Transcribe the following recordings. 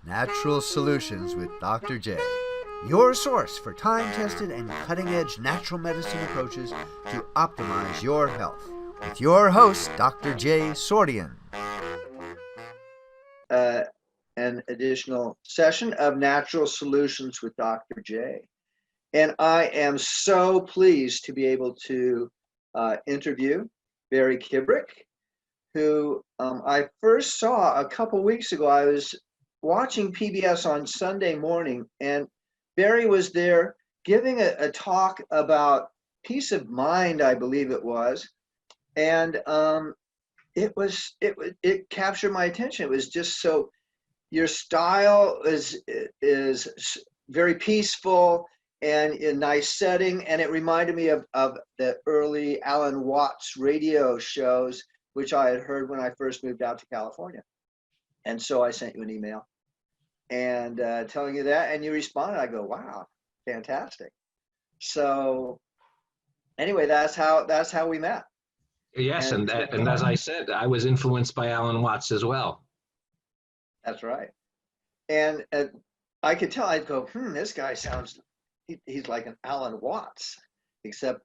Natural Solutions with Dr. J, your source for time-tested and cutting-edge natural medicine approaches to optimize your health. With your host, Dr. Jay Sordean. An additional session of Natural Solutions with Dr. J. And I am so pleased to be able to interview Barry Kibrick, who I first saw a couple weeks ago. I was watching PBS on Sunday morning, and Barry was there giving a talk about peace of mind, I believe it was. And it captured my attention. It was just so, your style is very peaceful and a nice setting, and it reminded me of the early Alan Watts radio shows, which I had heard when I first moved out to California. And so I sent you an email and telling you that, and you responded. I go, wow, fantastic. So anyway, that's how we met. Yes, and as I said, I was influenced by Alan Watts as well. That's right. And I could tell, I'd go, this guy sounds, he's like an Alan Watts, except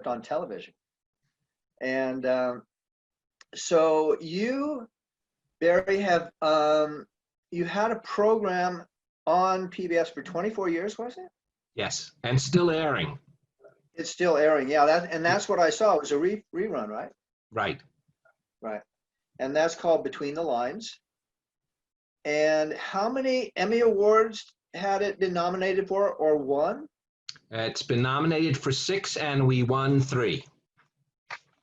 on television. And so you, Barry, have, you had a program on PBS for 24 years, was it? Yes, and still airing. It's still airing, yeah. That's what I saw. It was a rerun, right? Right. Right. And that's called Between the Lines. And how many Emmy Awards had it been nominated for or won? It's been nominated for 6, and we won 3.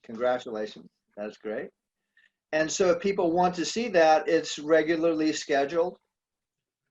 Congratulations. That's great. And so if people want to see that, it's regularly scheduled?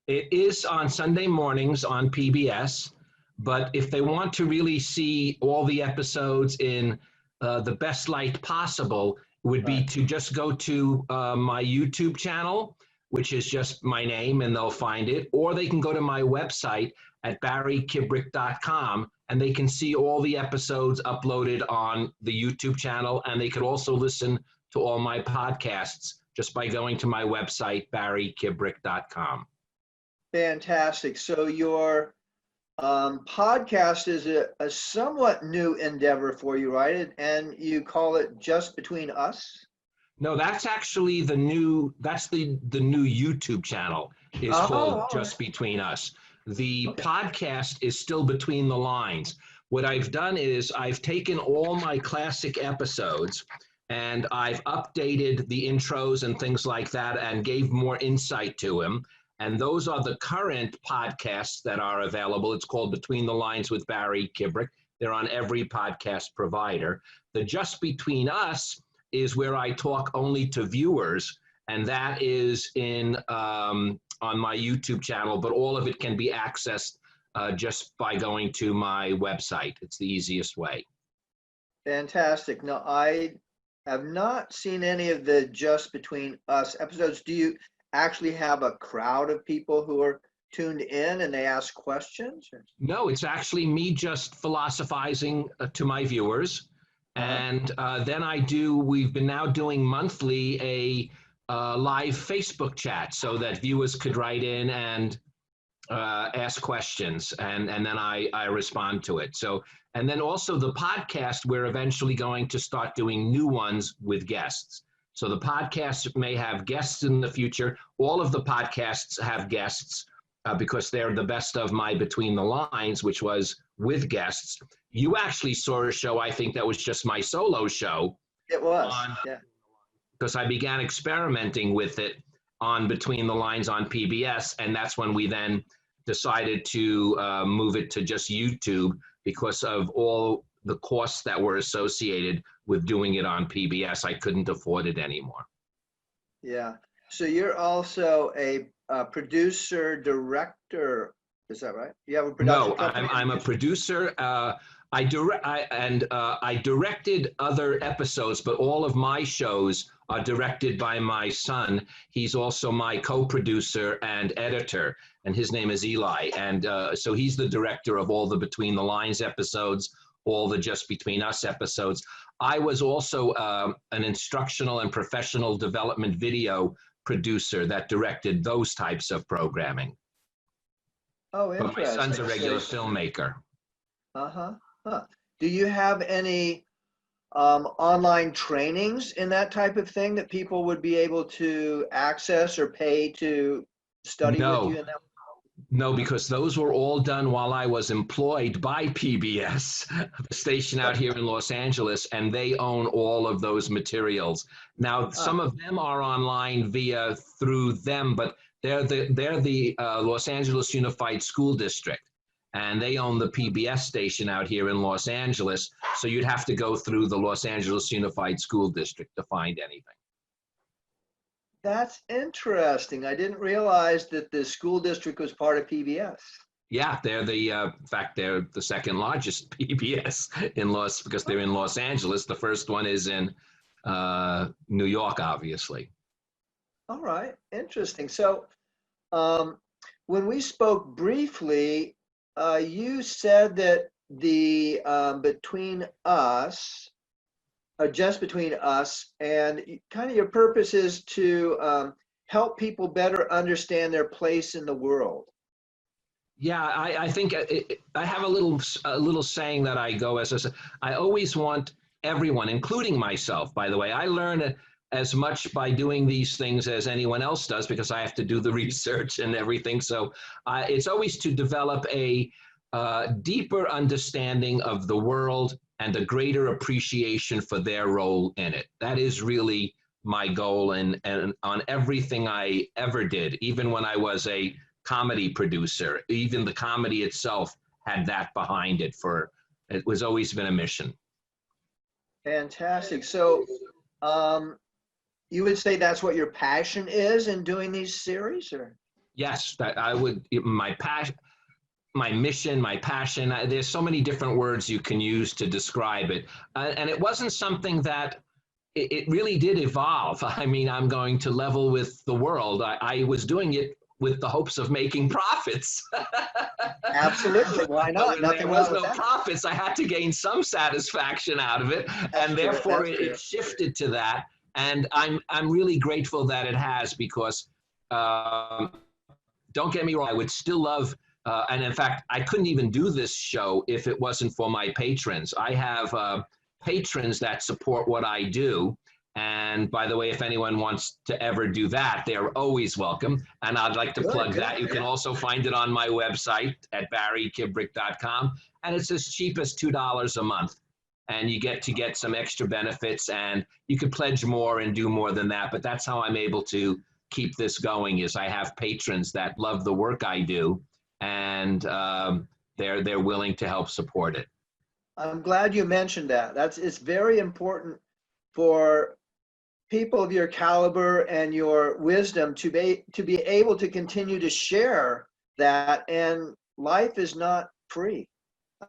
It is on Sunday mornings on PBS, but if they want to really see all the episodes in the best light possible, it would be to just go to my YouTube channel, which is just my name, and they'll find it. Or they can go to my website at barrykibrick.com, and they can see all the episodes uploaded on the YouTube channel. And they could also listen to all my podcasts just by going to my website, barrykibrick.com. Fantastic. So your podcast is a somewhat new endeavor for you, right? And you call it Just Between Us? No, that's actually the new YouTube channel is called Just Between Us. The podcast is still Between the Lines. What I've done is I've taken all my classic episodes and I've updated the intros and things like that and gave more insight to them. And those are the current podcasts that are available. It's called Between the Lines with Barry Kibrick. They're on every podcast provider. The Just Between Us is where I talk only to viewers, and that is on my YouTube channel, but all of it can be accessed just by going to my website. It's the easiest way. Fantastic. Now, I have not seen any of the Just Between Us episodes. Do you actually have a crowd of people who are tuned in and they ask questions? No, it's actually me just philosophizing to my viewers. And then we've been now doing monthly a live Facebook chat so that viewers could write in and ask questions, and then I respond to it. So, and then also the podcast, we're eventually going to start doing new ones with guests. So the podcast may have guests in the future. All of the podcasts have guests because they're the best of my Between the Lines, which was with guests. You actually saw a show, I think, that was just my solo show. It was, yeah. Because I began experimenting with it on Between the Lines on PBS, and that's when we then decided to move it to just YouTube because of all the costs that were associated with doing it on PBS. I couldn't afford it anymore. Yeah. So you're also a producer, director. Is that right? You have a production company? No, I'm a producer. I directed other episodes, but all of my shows are directed by my son. He's also my co-producer and editor, and his name is Eli. And so he's the director of all the Between the Lines episodes, all the Just Between Us episodes. I was also an instructional and professional development video producer that directed those types of programming. Oh, But my interesting. son's a regular filmmaker. Uh-huh. Huh. Do you have any online trainings in that type of thing that people would be able to access or pay to study with you No, in that? no, because those were all done while I was employed by PBS, the station out here in Los Angeles, and they own all of those materials. Now, some of them are online through them, but they're the Los Angeles Unified School District, and they own the PBS station out here in Los Angeles. So you'd have to go through the Los Angeles Unified School District to find anything. That's interesting. I didn't realize that the school district was part of PBS. Yeah, they're in fact, they're the second largest PBS because they're in Los Angeles. The first one is in New York, obviously. All right, interesting. So, when we spoke briefly, you said that the between us, or just between us, and kind of your purpose is to help people better understand their place in the world. Yeah, I think I have a little saying that I go as I always want everyone, including myself. By the way, I learn as much by doing these things as anyone else does because I have to do the research and everything. So it's always to develop a deeper understanding of the world and a greater appreciation for their role in it. That is really my goal, and on everything I ever did, even when I was a comedy producer, even the comedy itself had that behind it. It was always been a mission. Fantastic. So, you would say that's what your passion is in doing these series, or? Yes, that I would. My passion, my mission, my passion. There's so many different words you can use to describe it, and it wasn't something that it really did evolve. I mean, I'm going to level with the world. I was doing it with the hopes of making profits. Absolutely. Why not? When there was no profits, I had to gain some satisfaction out of it, and therefore it shifted to that. And I'm really grateful that it has, because don't get me wrong, I would still love. And in fact, I couldn't even do this show if it wasn't for my patrons. I have patrons that support what I do. And by the way, if anyone wants to ever do that, they're always welcome. And I'd like to plug that. You can also find it on my website at barrykibrick.com. And it's as cheap as $2 a month. And you get some extra benefits, and you can pledge more and do more than that. But that's how I'm able to keep this going, is I have patrons that love the work I do, and they're willing to help support it. I'm glad you mentioned that. It's very important for people of your caliber and your wisdom to be able to continue to share that. And life is not free.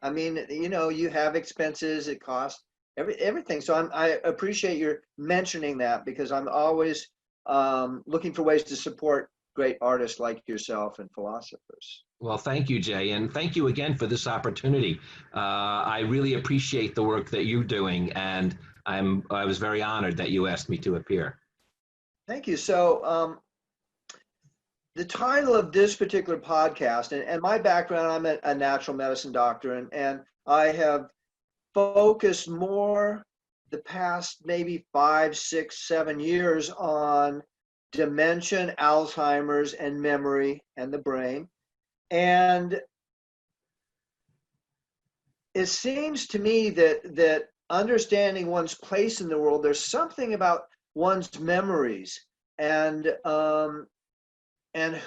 I mean, you have expenses, it costs everything. So I appreciate your mentioning that, because I'm always looking for ways to support great artists like yourself and philosophers. Well, thank you, Jay, and thank you again for this opportunity. I really appreciate the work that you're doing, and I was very honored that you asked me to appear. Thank you. So the title of this particular podcast, and my background, I'm a natural medicine doctor, and I have focused more the past maybe 5, 6, 7 years on dementia, Alzheimer's, and memory and the brain. And it seems to me that understanding one's place in the world, there's something about one's memories and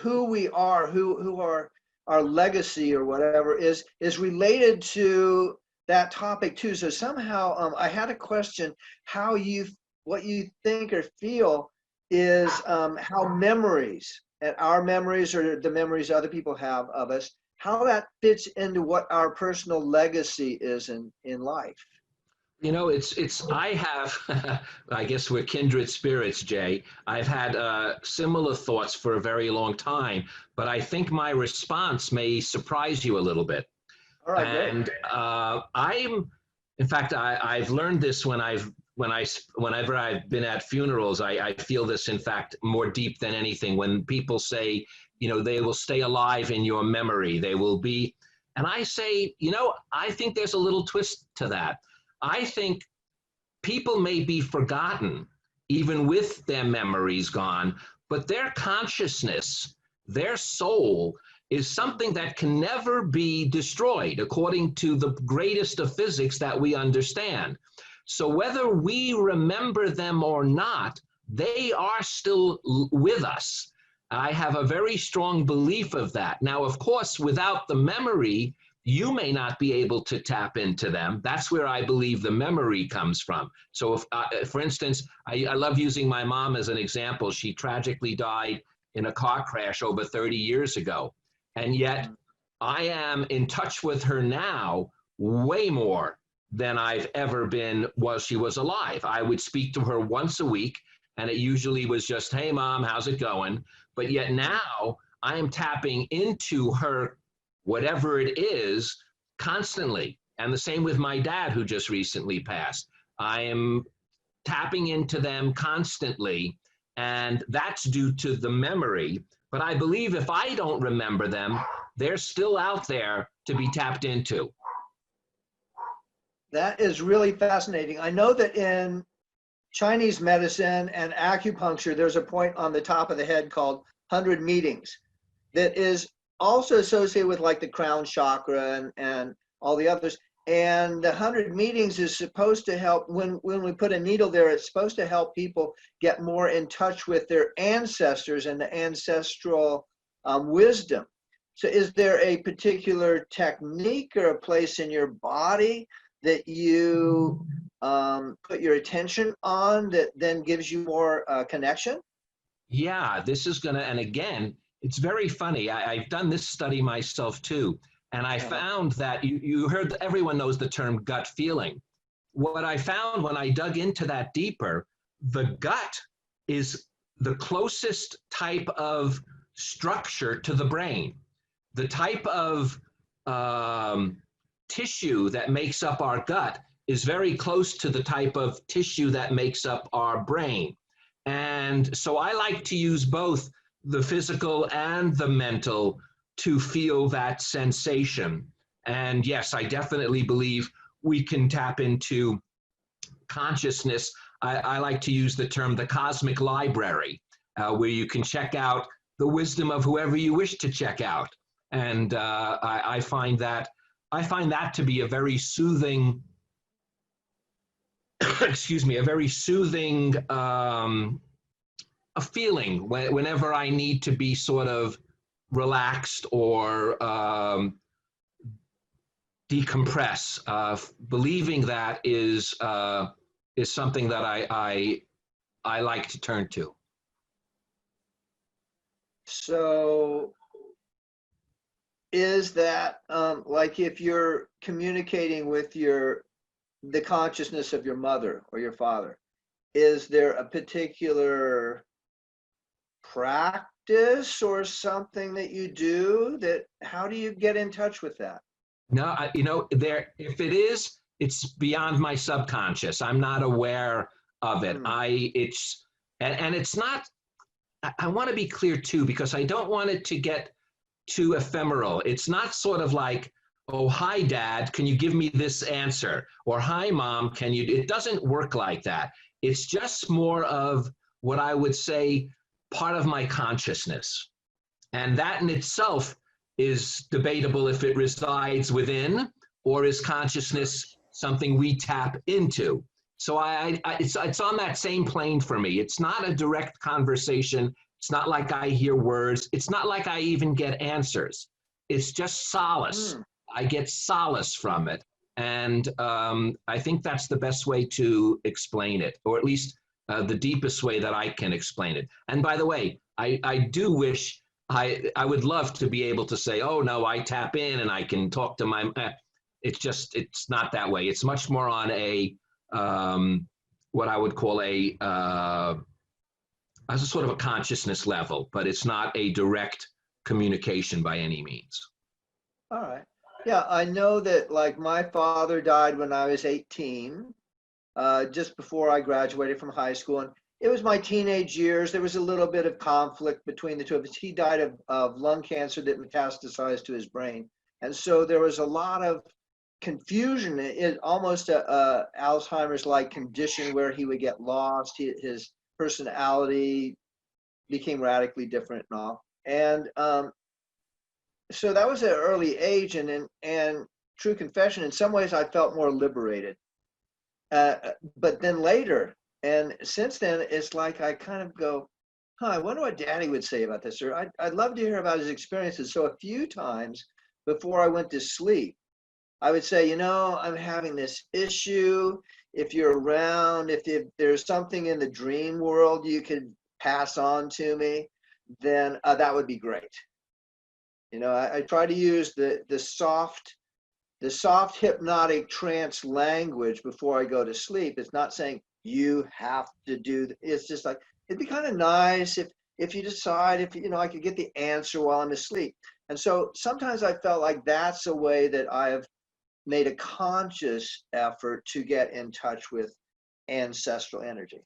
who we are, who are our legacy or whatever is related to that topic too. So somehow I had a question: what you think or feel is how memories, and our memories or the memories other people have of us, how that fits into what our personal legacy is in life. I have, I guess we're kindred spirits, Jay. I've had similar thoughts for a very long time, but I think my response may surprise you a little bit. All right, and in fact, I've learned this when I've whenever I've been at funerals, I feel this, in fact, more deep than anything. When people say, they will stay alive in your memory, they will be, and I say, I think there's a little twist to that. I think people may be forgotten, even with their memories gone, but their consciousness, their soul, is something that can never be destroyed, according to the greatest of physics that we understand. So whether we remember them or not, they are still with us. I have a very strong belief of that. Now, of course, without the memory, you may not be able to tap into them. That's where I believe the memory comes from. So if, for instance, I love using my mom as an example. She tragically died in a car crash over 30 years ago. And yet I am in touch with her now way more than I've ever been while she was alive. I would speak to her once a week, and it usually was just, hey, Mom, how's it going? But yet now I am tapping into her, whatever it is, constantly. And the same with my dad, who just recently passed. I am tapping into them constantly, and that's due to the memory. But I believe if I don't remember them, they're still out there to be tapped into. That is really fascinating. I know that in Chinese medicine and acupuncture, there's a point on the top of the head called 100 meetings that is also associated with like the crown chakra and all the others. And the 100 meetings is supposed to help, when we put a needle there, it's supposed to help people get more in touch with their ancestors and the ancestral wisdom. So is there a particular technique or a place in your body that you put your attention on that then gives you more connection? Yeah, this is gonna, and again, it's very funny. I've done this study myself too. And I found that you heard, everyone knows the term gut feeling. What I found when I dug into that deeper, the gut is the closest type of structure to the brain. The type of tissue that makes up our gut is very close to the type of tissue that makes up our brain. And so I like to use both the physical and the mental to feel that sensation. And yes, I definitely believe we can tap into consciousness. I like to use the term the cosmic library, where you can check out the wisdom of whoever you wish to check out. And I find that to be a very soothing, excuse me, a very soothing a feeling whenever I need to be sort of relaxed or decompress. Believing that is something that I like to turn to. So is that like if you're communicating with the consciousness of your mother or your father, is there a particular practice or something that you do how do you get in touch with that? No, if it is, it's beyond my subconscious. I'm not aware of it. And it's not, I want to be clear too, because I don't want it to get too ephemeral. It's not sort of like, oh, hi, Dad, can you give me this answer? Or hi, Mom, it doesn't work like that. It's just more of what I would say part of my consciousness. And that in itself is debatable if it resides within or is consciousness something we tap into. So it's on that same plane for me. It's not a direct conversation. It's not like I hear words. It's not like I even get answers. It's just solace. I get solace from it. And I think that's the best way to explain it, or at least the deepest way that I can explain it. And by the way, I do wish, I would love to be able to say, oh no, I tap in and I can talk to my, it's not that way. It's much more on a, what I would call as a sort of a consciousness level, but it's not a direct communication by any means. All right. Yeah, I know that like my father died when I was 18. just before I graduated from high school. And it was my teenage years. There was a little bit of conflict between the two of us. He died of lung cancer that metastasized to his brain. And so there was a lot of confusion. It almost a Alzheimer's-like condition where he would get lost. His personality became radically different and all. And so that was at an early age. And true confession, in some ways I felt more liberated. But then later, and since then, it's like I kind of go, I wonder what Daddy would say about this, or I'd love to hear about his experiences. So a few times before I went to sleep, I would say, I'm having this issue. If you're around, if there's something in the dream world you could pass on to me, then that would be great. I try to use the soft hypnotic trance language before I go to sleep. It's not saying you have to do. It's just like, it'd be kind of nice if you decide I could get the answer while I'm asleep. And so sometimes I felt like that's a way that I have made a conscious effort to get in touch with ancestral energy.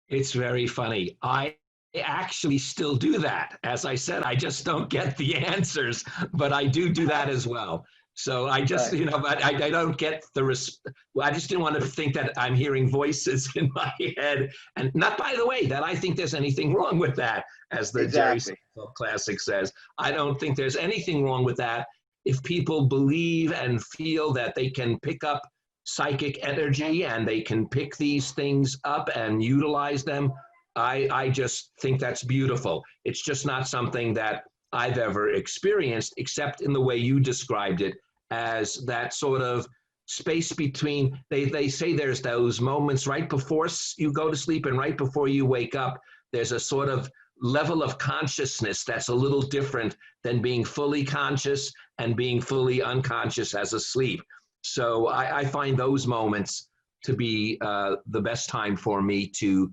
It's very funny. I actually still do that. As I said, I just don't get the answers, but I do that as well. So I just, Right. But I don't get I just didn't want to think that I'm hearing voices in my head. And not, by the way, that I think there's anything wrong with that, as the Exactly. Jerry Classic says. I don't think there's anything wrong with that. If people believe and feel that they can pick up psychic energy and they can pick these things up and utilize them, I just think that's beautiful. It's just not something that I've ever experienced, except in the way you described it, as that sort of space between, they say there's those moments right before you go to sleep and right before you wake up. There's a sort of level of consciousness that's a little different than being fully conscious and being fully unconscious as asleep. So I find those moments to be the best time for me to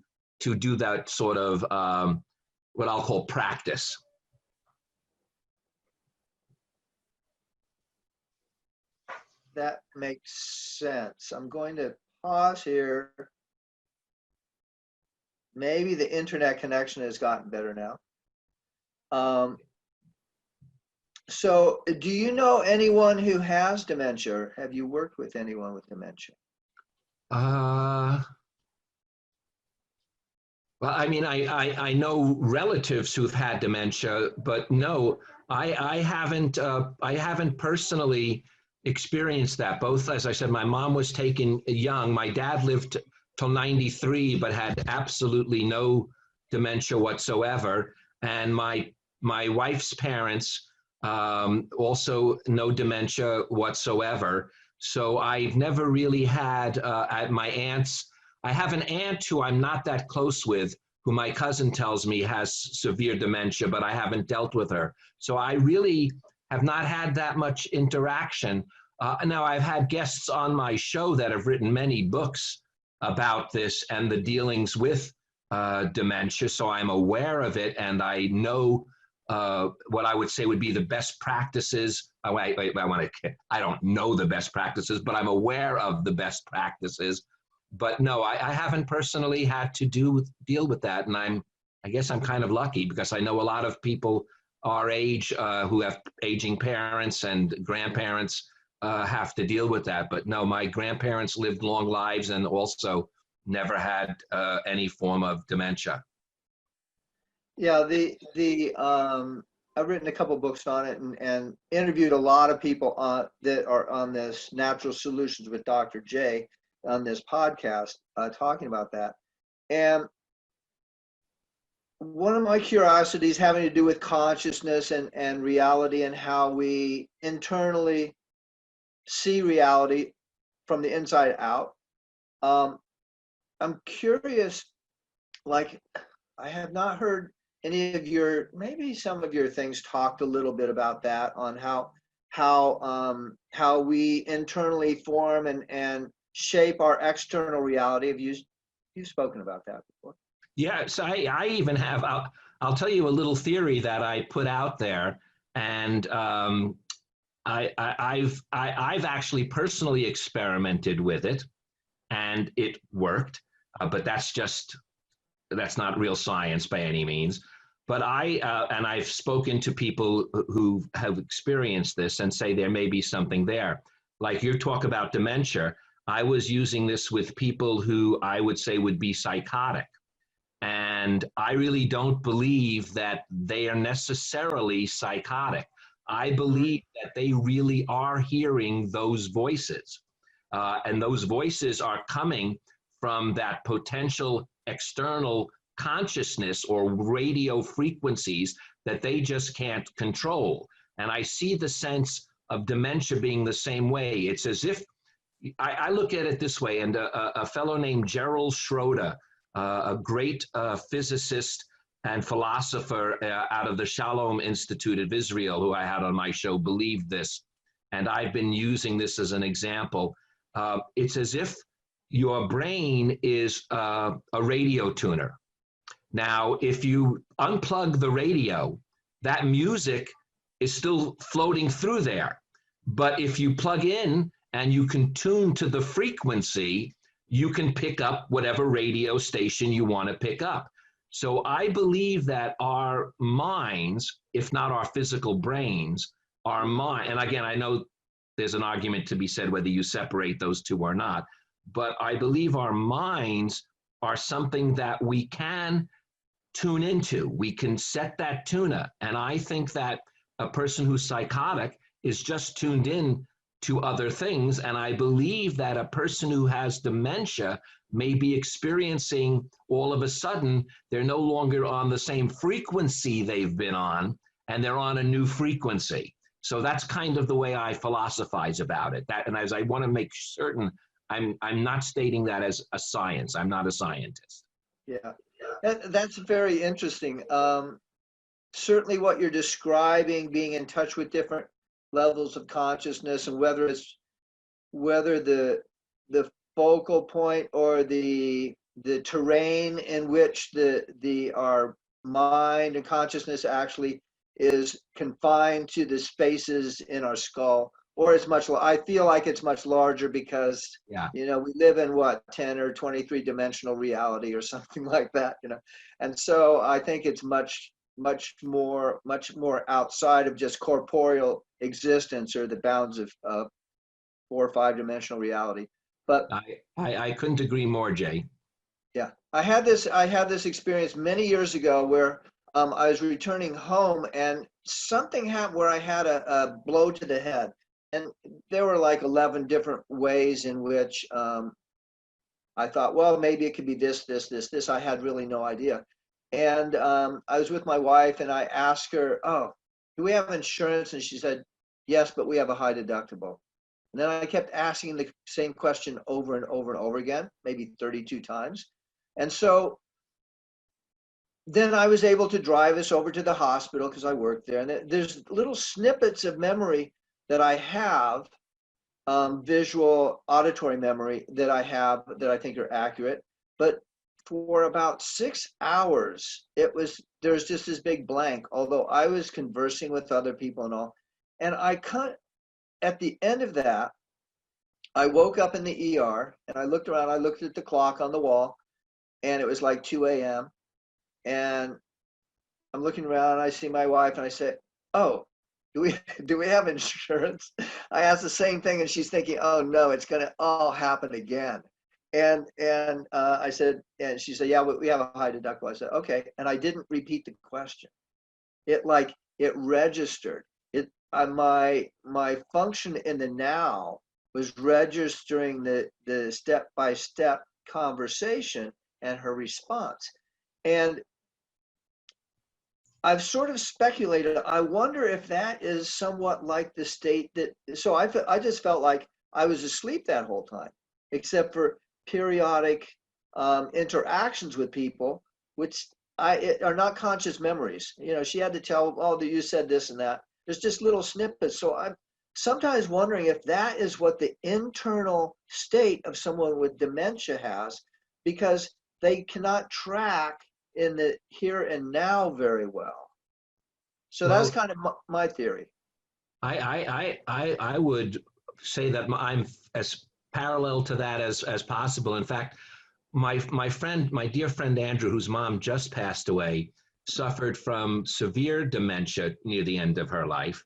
do that sort of what I'll call practice. That makes sense. I'm going to pause here. Maybe the internet connection has gotten better now. So do you know anyone who has dementia? Or have you worked with anyone with dementia? Well, I mean, I know relatives who've had dementia, but no, I haven't personally experienced that. Both, as I said, my mom was taken young. My dad lived till 93, but had absolutely no dementia whatsoever. And my wife's parents also no dementia whatsoever. So I've never really had at my aunt's. I have an aunt who I'm not that close with, who my cousin tells me has severe dementia, but I haven't dealt with her. So I really have not had that much interaction. Now, I've had guests on my show that have written many books about this and the dealings with dementia, so I'm aware of it, and I know what I would say would be the best practices. I don't know the best practices, but I'm aware of the best practices. But no, I haven't personally had to deal with that, and I guess I'm kind of lucky because I know a lot of people our age who have aging parents and grandparents have to deal with that. But no, my grandparents lived long lives and also never had any form of dementia. Yeah, I've written a couple books on it and interviewed a lot of people that are on this Natural Solutions with Dr. Jay on this podcast talking about that. And one of my curiosities having to do with consciousness and reality and how we internally see reality from the inside out. I'm curious, like, I have not heard any of maybe some of your things talked a little bit about that, on how we internally form and shape our external reality. You've spoken about that before. Yes, I even have. I'll tell you a little theory that I put out there, and I've actually personally experimented with it. and it worked. But that's not real science by any means. But and I've spoken to people who have experienced this and say there may be something there. Like you talk about dementia, I was using this with people who I would say would be psychotic. And I really don't believe that they are necessarily psychotic. I believe that they really are hearing those voices. And those voices are coming from that potential external consciousness or radio frequencies that they just can't control. And I see the sense of dementia being the same way. It's as if I look at it this way, and a fellow named Gerald Schroeder, a great physicist and philosopher out of the Shalom Institute of Israel, who I had on my show, believed this. And I've been using this as an example. It's as if your brain is a radio tuner. Now, if you unplug the radio, that music is still floating through there. But if you plug in and you can tune to the frequency, you can pick up whatever radio station you want to pick up. So I believe that our minds, if not our physical brains, our mind, and again, I know there's an argument to be said whether you separate those two or not, but I believe our minds are something that we can tune into. We can set that tuner. And I think that a person who's psychotic is just tuned in to other things. And I believe that a person who has dementia may be experiencing all of a sudden, they're no longer on the same frequency they've been on, and they're on a new frequency. So that's kind of the way I philosophize about it. And as I want to make certain, I'm not stating that as a science. I'm not a scientist. Yeah, that's very interesting. Certainly what you're describing, being in touch with different levels of consciousness, and whether the focal point or the terrain in which our mind and consciousness actually is confined to the spaces in our skull, or it's I feel like it's much larger because we live in 10 or 23 dimensional reality or something like that, and so I think it's much more outside of just corporeal existence or the bounds of 4 or 5 dimensional reality. But I couldn't agree more, Jay. Yeah, I had this experience many years ago where I was returning home and something happened where I had a blow to the head, and there were like 11 different ways in which I thought, well, maybe it could be this. I had really no idea. And I was with my wife and I asked her, oh, do we have insurance? And she said, yes, but we have a high deductible. And then I kept asking the same question over and over and over again, maybe 32 times. And so then I was able to drive us over to the hospital because I worked there. And there's little snippets of memory that I have, visual, auditory memory that I have that I think are accurate. But for about 6 hours, there was just this big blank, although I was conversing with other people and all. And at the end of that, I woke up in the ER and I looked around, I looked at the clock on the wall, and it was like 2 a.m. And I'm looking around and I see my wife and I said, oh, do we have insurance? I asked the same thing and she's thinking, oh no, it's gonna all happen again. And I said, and she said, yeah, we have a high deductible. I said, okay. And I didn't repeat the question. It registered. My function in the now was registering the step-by-step conversation and her response. And I've sort of speculated, I wonder if that is somewhat like the state so I just felt like I was asleep that whole time, except for periodic interactions with people, which are not conscious memories. She had to tell, oh, you said this and that. There's just little snippets. So I'm sometimes wondering if that is what the internal state of someone with dementia has, because they cannot track in the here and now very well. So that's kind of my theory. I would say that I'm as parallel to that as possible. In fact, my dear friend Andrew, whose mom just passed away, suffered from severe dementia near the end of her life,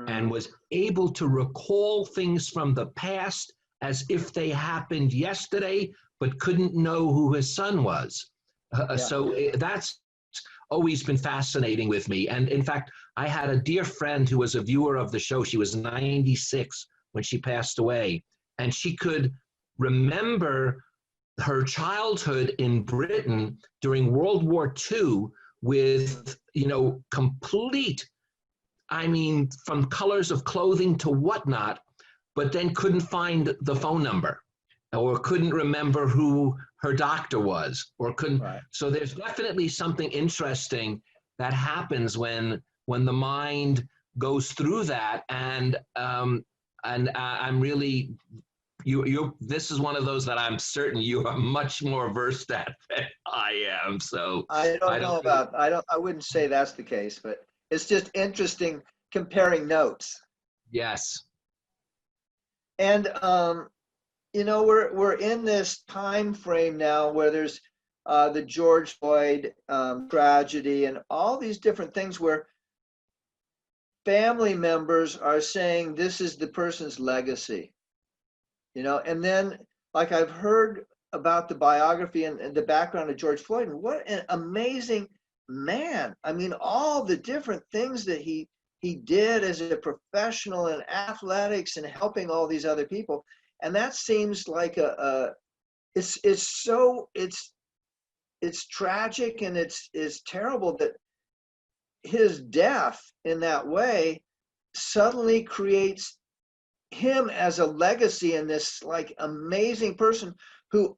and was able to recall things from the past as if they happened yesterday, but couldn't know who his son was. That's always been fascinating with me. And in fact, I had a dear friend who was a viewer of the show. She was 96 when she passed away, and she could remember her childhood in Britain during World War II with, complete, from colors of clothing to whatnot, but then couldn't find the phone number or couldn't remember who her doctor was or couldn't. Right. So there's definitely something interesting that happens when the mind goes through that. And I'm really, this is one of those that I'm certain you are much more versed at than I am. So I wouldn't say that's the case, but it's just interesting comparing notes. Yes. And we're in this time frame now where there's the George Floyd tragedy and all these different things where family members are saying this is the person's legacy, and then like I've heard about the biography and the background of George Floyd, and what an amazing man. All the different things that he did as a professional in athletics and helping all these other people. And that seems like it's tragic, and it's terrible that his death in that way suddenly creates him as a legacy in this like amazing person who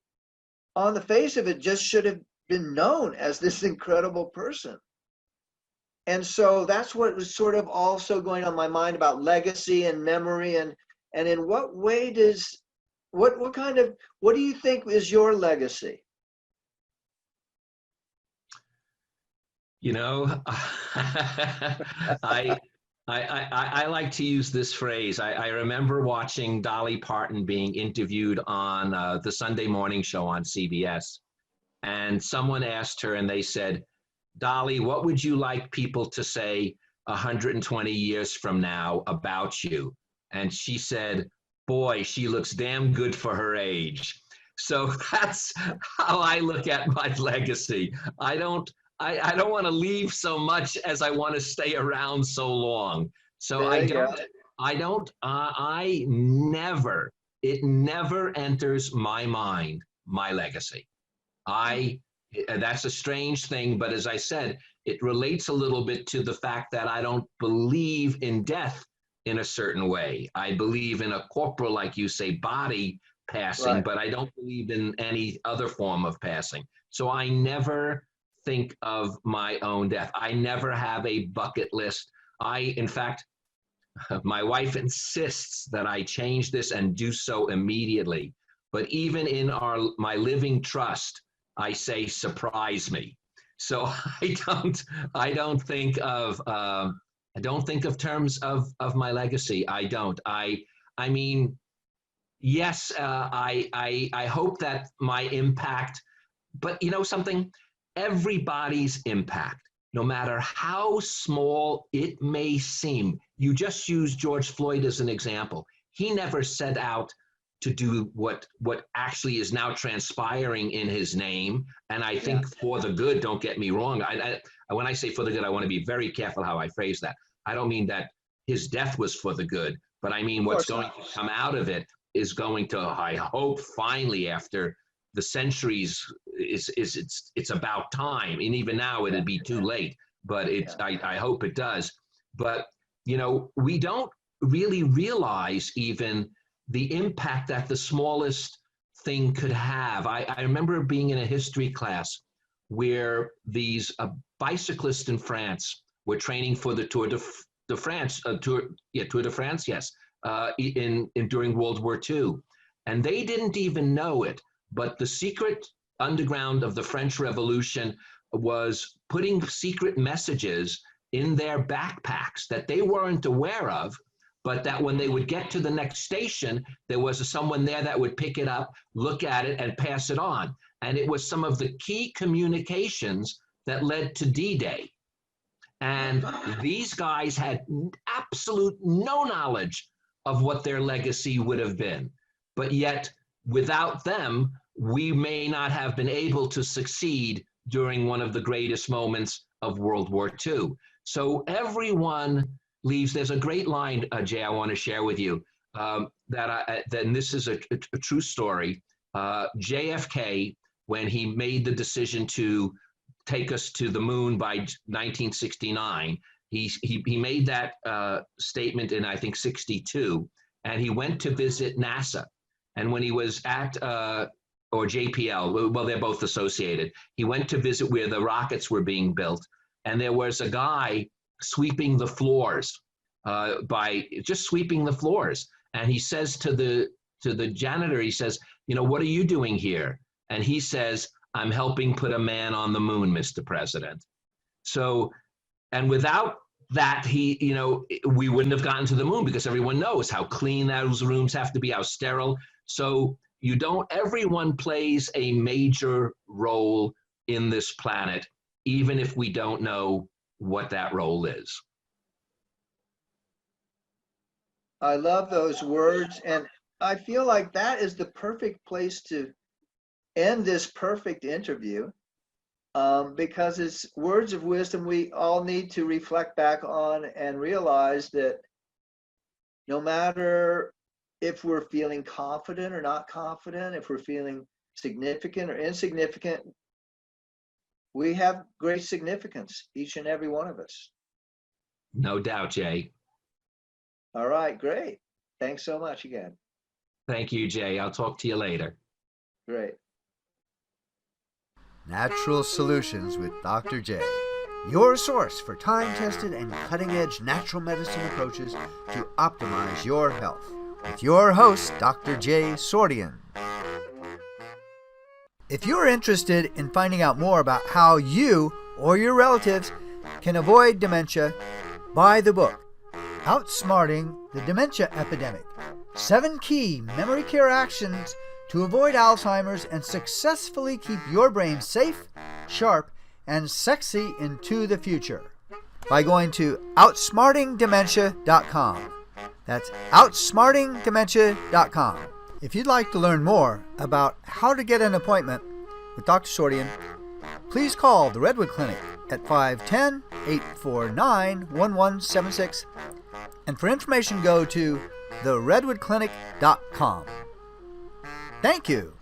on the face of it just should have been known as this incredible person. And so that's what was sort of also going on my mind about legacy and memory, and in what way what do you think is your legacy? I like to use this phrase. I remember watching Dolly Parton being interviewed on the Sunday morning show on CBS, and someone asked her, and they said, "Dolly, what would you like people to say 120 years from now about you?" And she said, "Boy, she looks damn good for her age." So that's how I look at my legacy. I don't want to leave so much as I want to stay around so long. So it never enters my mind, my legacy. That's a strange thing, but as I said, it relates a little bit to the fact that I don't believe in death in a certain way. I believe in a corporal, like you say, body passing, right, but I don't believe in any other form of passing. So I never think of my own death. I never have a bucket list. In fact, my wife insists that I change this and do so immediately. But even in my living trust, I say, surprise me. So I don't think of terms of my legacy. I don't. I mean, yes, I hope that my impact, but something, everybody's impact, no matter how small it may seem. You just use George Floyd as an example. He never set out to do what actually is now transpiring in his name. And I think for the good, don't get me wrong. When I say for the good, I want to be very careful how I phrase that. I don't mean that his death was for the good, but I mean what's going to come out of it is going to, I hope, finally, after the centuries, it's about time. And even now it'd be too late, but I hope it does. But, we don't really realize even the impact that the smallest thing could have. I remember being in a history class where these bicyclists in France were training for the Tour de France, yes, during World War II. And they didn't even know it, but the secret underground of the French Revolution was putting secret messages in their backpacks that they weren't aware of, but that when they would get to the next station, there was someone there that would pick it up, look at it, and pass it on. And it was some of the key communications that led to D-Day. And these guys had absolute no knowledge of what their legacy would have been. But yet, without them, we may not have been able to succeed during one of the greatest moments of World War II. So everyone leaves. There's a great line, Jay, I want to share with you. Then this is a true story. JFK, when he made the decision to take us to the moon by 1969, he made that statement in, I think, 62, and he went to visit NASA. And when he was at, or JPL, well, they're both associated, he went to visit where the rockets were being built, and there was a guy sweeping the floors, by just sweeping the floors. And he says to the janitor, he says, you know, what are you doing here? And he says, I'm helping put a man on the moon, Mr. President. So, and without that, we wouldn't have gotten to the moon, because everyone knows how clean those rooms have to be, how sterile. So everyone plays a major role in this planet, even if we don't know what that role is. I love those words, and I feel like that is the perfect place to end this perfect interview, because it's words of wisdom we all need to reflect back on and realize that no matter if we're feeling confident or not confident, if we're feeling significant or insignificant, we have great significance, each and every one of us. No doubt, Jay. All right, great. Thanks so much again. Thank you, Jay. I'll talk to you later. Great. Natural Solutions with Dr. J, your source for time-tested and cutting-edge natural medicine approaches to optimize your health. With your host, Dr. Jay Sordean. If you're interested in finding out more about how you or your relatives can avoid dementia, buy the book, Outsmarting the Dementia Epidemic, 7 Key Memory Care Actions to Avoid Alzheimer's and Successfully Keep Your Brain Safe, Sharp, and Sexy into the Future, by going to outsmartingdementia.com. That's outsmartingdementia.com. If you'd like to learn more about how to get an appointment with Dr. Sordean, please call the Redwood Clinic at 510-849-1176. And for information, go to theredwoodclinic.com. Thank you.